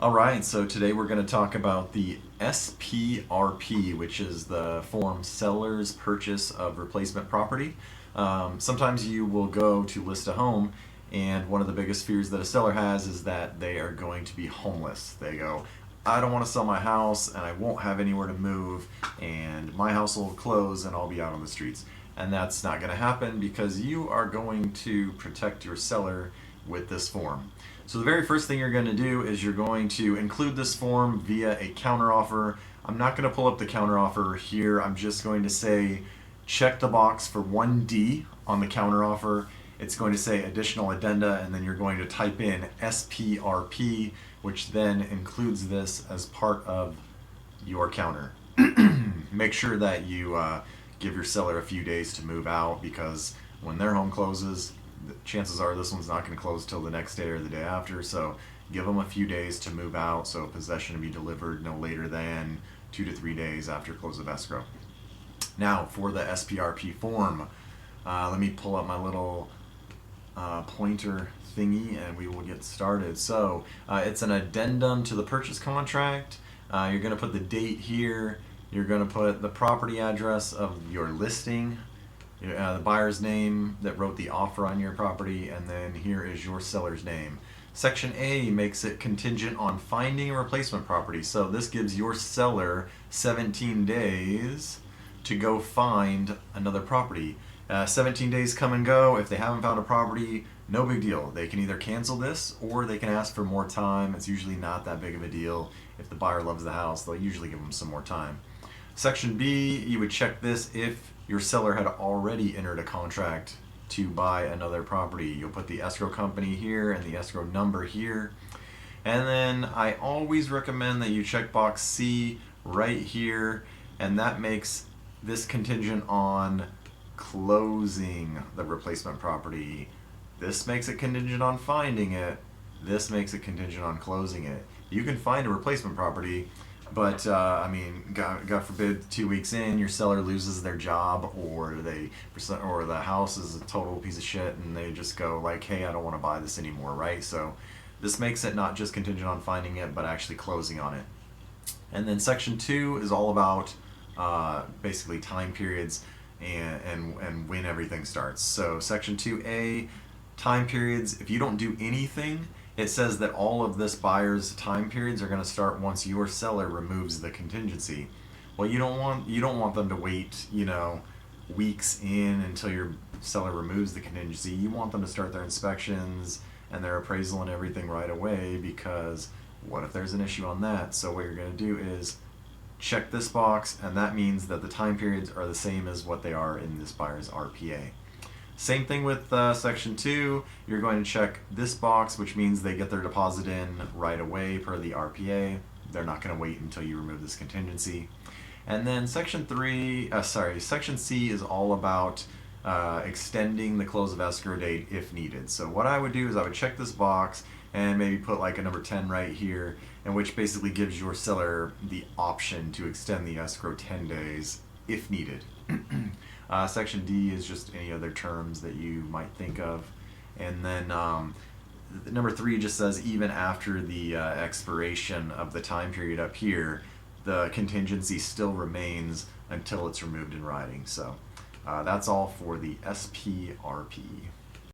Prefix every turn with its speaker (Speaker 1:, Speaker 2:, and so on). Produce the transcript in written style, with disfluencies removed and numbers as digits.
Speaker 1: Alright, so today we're going to talk about the SPRP, which is the form Seller's Purchase of Replacement Property. Sometimes you will go to list a home, and one of the biggest fears that a seller has is that they are going to be homeless. They go, I don't want to sell my house, and I won't have anywhere to move, and my house will close, and I'll be out on the streets. And that's not going to happen because you are going to protect your seller with this form. So the very first thing you're going to do is you're going to include this form via a counteroffer. I'm not going to pull up the counteroffer here. I'm just going to say check the box for 1D on the counteroffer. It's going to say additional addenda, and then you're going to type in SPRP, which then includes this as part of your counter. Make sure that you give your seller a few days to move out, because when their home closes, chances are this one's not going to close till the next day or the day after. So give them a few days to move out, so possession to be delivered no later than 2 to 3 days after close of escrow. Now for the SPRP form, let me pull up my little pointer thingy and we will get started. So it's an addendum to the purchase contract. You're going to put the date here. You're going to put the property address of your listing, the buyer's name that wrote the offer on your property, and then here is your seller's name. Section A makes it contingent on finding a replacement property. So this gives your seller 17 days to go find another property. 17 days come and go. If they haven't found a property, no big deal. They can either cancel this or they can ask for more time. It's usually not that big of a deal. If the buyer loves the house, they'll usually give them some more time. Section B, you would check this if your seller had already entered a contract to buy another property. You'll put the escrow company here and the escrow number here. And then I always recommend that you check box C right here, and that makes this contingent on closing the replacement property. This makes it contingent on finding it. This makes it contingent on closing it. You can find a replacement property, but I mean, God forbid, 2 weeks in, your seller loses their job, or the house is a total piece of shit, and they just go like, "Hey, I don't want to buy this anymore," right? So this makes it not just contingent on finding it, but actually closing on it. And then section 2 is all about basically time periods and when everything starts. So section 2A, time periods. If you don't do anything, it says that all of this buyer's time periods are going to start once your seller removes the contingency. Well, you don't want them to wait, weeks in until your seller removes the contingency. You want them to start their inspections and their appraisal and everything right away, because what if there's an issue on that? So what you're going to do is check this box, and that means that the time periods are the same as what they are in this buyer's RPA. Same thing with section 2. You're going to check this box, which means they get their deposit in right away per the RPA. They're not going to wait until you remove this contingency. And then section C is all about extending the close of escrow date if needed. So what I would do is I would check this box and maybe put like a number 10 right here, and which basically gives your seller the option to extend the escrow 10 days if needed. Section D is just any other terms that you might think of. And then number 3 just says even after the expiration of the time period up here, the contingency still remains until it's removed in writing. So that's all for the SPRP.